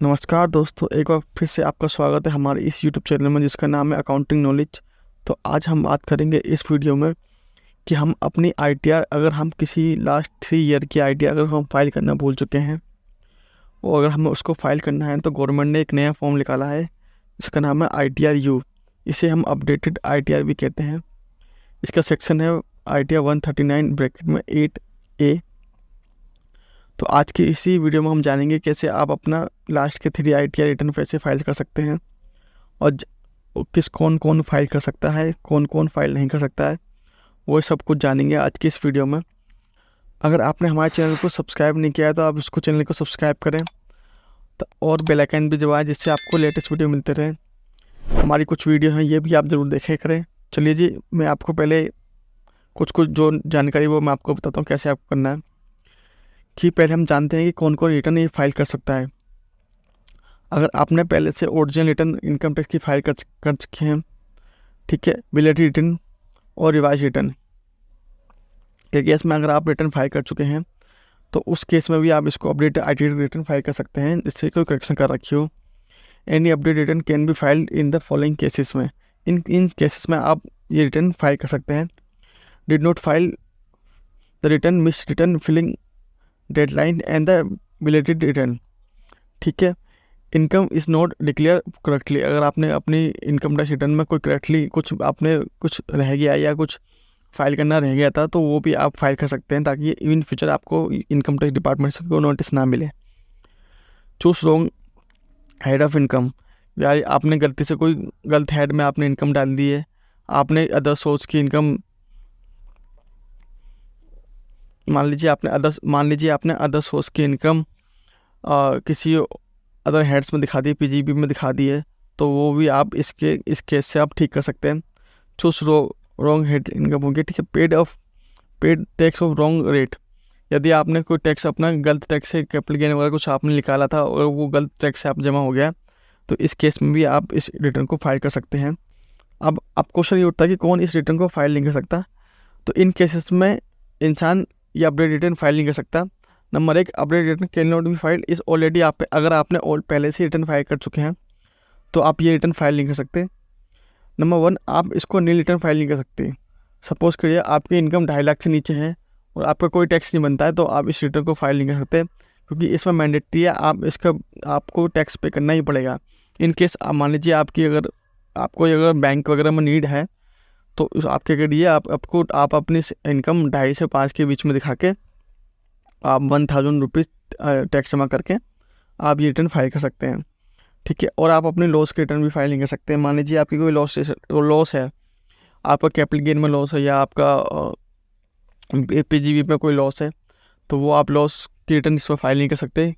नमस्कार दोस्तों, एक बार फिर से आपका स्वागत है हमारे इस यूट्यूब चैनल में जिसका नाम है अकाउंटिंग नॉलेज। तो आज हम बात करेंगे इस वीडियो में कि हम अपनी आईटीआर, अगर हम किसी लास्ट 3 ईयर की आईटीआर अगर हम फाइल करना भूल चुके हैं और अगर हमें उसको फाइल करना है तो गवर्नमेंट ने एक नया फॉर्म निकाला है जिसका नाम है ITR U। इसे हम अपडेटेड ITR भी कहते हैं। इसका सेक्शन है ITR 139 ब्रैकेट में 8A। तो आज की इसी वीडियो में हम जानेंगे कैसे आप अपना लास्ट के 3 ITR रिटर्न कैसे फाइल कर सकते हैं और कौन कौन फाइल कर सकता है, कौन कौन फाइल नहीं कर सकता है, वो सब कुछ जानेंगे आज की इस वीडियो में। अगर आपने हमारे चैनल को सब्सक्राइब नहीं किया है तो आप इसको चैनल को सब्सक्राइब करें तो और बेल आइकन भी दबाएं जिससे आपको लेटेस्ट वीडियो मिलते रहे। हमारी कुछ वीडियो हैं ये भी आप ज़रूर देखे करें। चलिए जी, मैं आपको पहले कुछ जो जानकारी वो मैं आपको बताता हूँ कैसे आपको करना है। कि पहले हम जानते हैं कि कौन कौन रिटर्न ये फाइल कर सकता है। अगर आपने पहले से ओरिजिनल रिटर्न इनकम टैक्स की फाइल कर चुके हैं, ठीक है, बिलेटेड रिटर्न और रिवाइज रिटर्न के केस में अगर आप रिटर्न फाइल कर चुके हैं तो उस केस में भी आप इसको अपडेट ITR रिटर्न फाइल कर सकते हैं जिससे कोई करेक्शन कर रखी हो। Any update return can be filed in the following cases में। इन केसेस में आप ये रिटर्न फाइल कर सकते हैं। Did not file the return, miss return filling deadline and the belated return, ठीक है। Income is not declare correctly, अगर आपने अपनी इनकम टैक्स रिटर्न में कोई करेक्टली कुछ रह गया या कुछ फाइल करना रह गया था तो वो भी आप फाइल कर सकते हैं ताकि इन फ्यूचर आपको इनकम टैक्स डिपार्टमेंट से कोई नोटिस ना मिले। Choose wrong head of income, यार आपने गलती से कोई गलत हेड में आपने इनकम डाल दी है। आपने अदर सोर्स की इनकम, मान लीजिए आपने अदर सोर्स की इनकम किसी अदर हेड्स में दिखा दी, PGB में दिखा दी है, तो वो भी आप इस केस से आप ठीक कर सकते हैं। चूज रॉन्ग हेड इनकम होगी, ठीक है। Paid tax of wrong rate, यदि आपने कोई टैक्स अपना गलत टैक्स से कैपिटल गेन वगैरह कुछ आपने निकाला था और वो गलत टैक्स से आप जमा हो गया तो इस केस में भी आप इस रिटर्न को फाइल कर सकते हैं। अब क्वेश्चन ये उठता है कि कौन इस रिटर्न को फाइल नहीं कर सकता। तो इन केसेस में इंसान ये अपडेट रिटर्न फाइल नहीं कर सकता। Number 1, update return can not be filed इस ऑलरेडी अगर आपने पहले से रिटर्न फाइल कर चुके हैं तो आप ये रिटर्न फाइल नहीं कर सकते। नंबर 1, आप इसको नील रिटर्न फाइल नहीं कर सकते। सपोज करिए आपकी इनकम 2.5 लाख से नीचे है और आपका कोई टैक्स नहीं बनता है तो आप इस रिटर्न को फाइल नहीं कर सकते क्योंकि इसमें मैंडेटरी है, आपको टैक्स पे करना ही पड़ेगा। इन केस आप मान लीजिए आपको अगर बैंक वगैरह में नीड है तो आप क्या करिए, आप अपनी इनकम 2.5 से 5 के बीच में दिखा के आप 1000 रुपीज़ टैक्स जमा करके आप ये रिटर्न फाइल कर सकते हैं, ठीक है। और आप अपने लॉस के रिटर्न भी फाइल नहीं कर सकते। मान लीजिए आपकी कोई लॉस है, आपका कैपिटल गेन में लॉस है या आपका PGB में कोई लॉस है तो वो आप लॉस की रिटर्न इसमें फाइल नहीं कर सकते।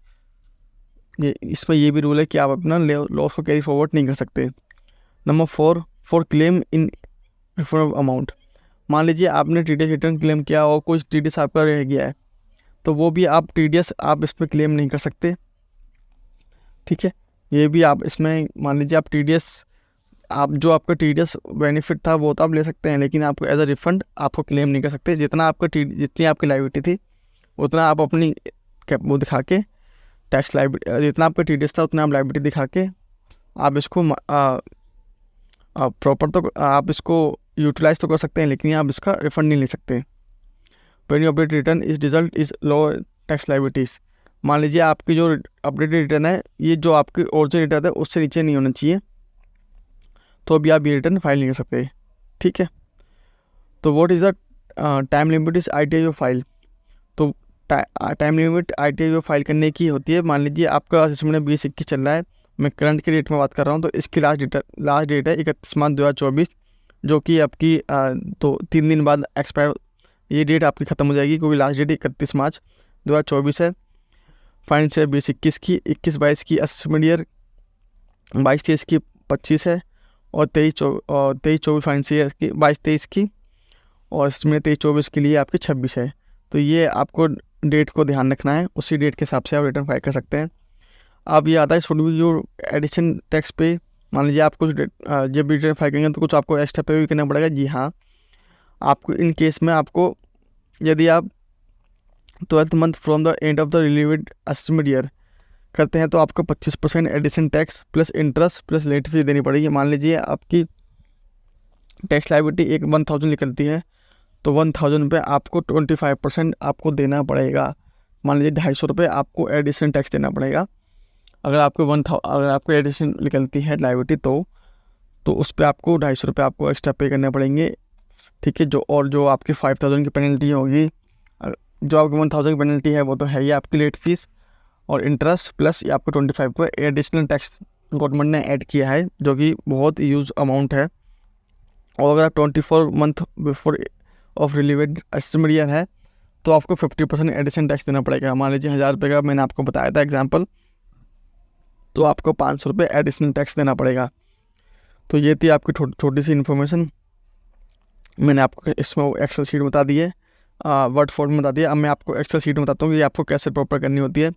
इसमें ये भी रूल है कि आप अपना लॉस को कैरी फॉरवर्ड नहीं कर सकते। Number 4, for claim in refund amount, मान लीजिए आपने TDS रिटर्न क्लेम किया और कुछ TDS आपका रह गया है तो वो भी आप TDS आप इसमें क्लेम नहीं कर सकते, ठीक है। ये भी आप इसमें मान लीजिए आप TDS जो आपका TDS बेनिफिट था वो तो आप ले सकते हैं लेकिन आपको एज अ रिफंड आपको क्लेम नहीं कर सकते। जितनी आपकी लायबिलिटी थी उतना आप अपनी वो दिखा के टैक्स लायबिलिटी, जितना आपका TDS था उतना आप लायबिलिटी दिखा के आप इसको प्रॉपर तो आप इसको यूटिलाइज तो कर सकते हैं लेकिन आप इसका रिफंड नहीं ले सकते। When you update return is result is low tax liabilities, मान लीजिए आपकी जो अपडेटेड रिटर्न है ये जो आपकी ओरिजिनल रिटर्न है उससे नीचे नहीं होना चाहिए तो अभी आप ये रिटर्न फाइल नहीं कर सकते, ठीक है। तो what is the time limit is ITR file. तो टाइम लिमिट ITR फाइल करने की होती है। मान लीजिए आपका सिस्टम में 2021 चल रहा है, मैं करंट के डेट में बात कर रहा हूँ, तो इसकी लास्ट डेट है 31 मार्च 2024, जो कि आपकी तो 3 दिन बाद एक्सपायर ये डेट आपकी ख़त्म हो जाएगी क्योंकि लास्ट डेट 31 मार्च 2024 है। फाइनेंस है 2021 की, 21-22 की असेसमेंट ईयर, 22-23 की 25 है और 23-24 फाइनेंस ईयर की 22-23 की और इसमें 23-24 के लिए आपकी 26 है। तो ये आपको डेट को ध्यान रखना है, उसी डेट के हिसाब से आप रिटर्न फाइल कर सकते हैं। अब ये आता है should be your addition tax pay, मान लीजिए आप कुछ जब रिटर्न फाइल करेंगे तो कुछ आपको एक्स्ट्रा पे भी करना पड़ेगा। जी हाँ, आपको इन केस में आपको यदि आप 12th month from the end of the relevant assessment year करते हैं तो आपको 25% addition tax plus interest plus late fees देनी पड़ेगी। मान लीजिए आपकी टैक्स लायबिलिटी 1000 निकलती है तो 1000 पे आपको 25% आपको देना पड़ेगा। मान लीजिए 250 रुपये आपको एडिशन टैक्स देना पड़ेगा। अगर आपको एडिशन निकलती है लायबिलिटी तो उस पर आपको 250 रुपये आपको एक्स्ट्रा पे करने पड़ेंगे, ठीक है। जो आपकी 5000 की पेनल्टी होगी, जो आपकी 1000 की पेनल्टी है वो तो है ही आपकी लेट फीस और इंटरेस्ट प्लस ये आपको 25 को एडिशनल टैक्स गवर्नमेंट ने ऐड किया है, जो कि बहुत यूज अमाउंट है। और अगर आप 24 month before of relieved estimate year है तो आपको 50% एडिशनल टैक्स देना पड़ेगा। मान लीजिए 1000 रुपये का मैंने आपको बताया था एग्जाम्पल, तो आपको 500 रुपये एडिशनल टैक्स देना पड़ेगा। तो ये थी आपकी छोटी सी इन्फॉर्मेशन, मैंने आपको इसमें एक्सेल शीट बता दी है, वर्ड फॉर्म में बता दिया। अब मैं आपको एक्सेल शीट में बताता हूँ कि आपको कैसे प्रॉपर करनी होती है।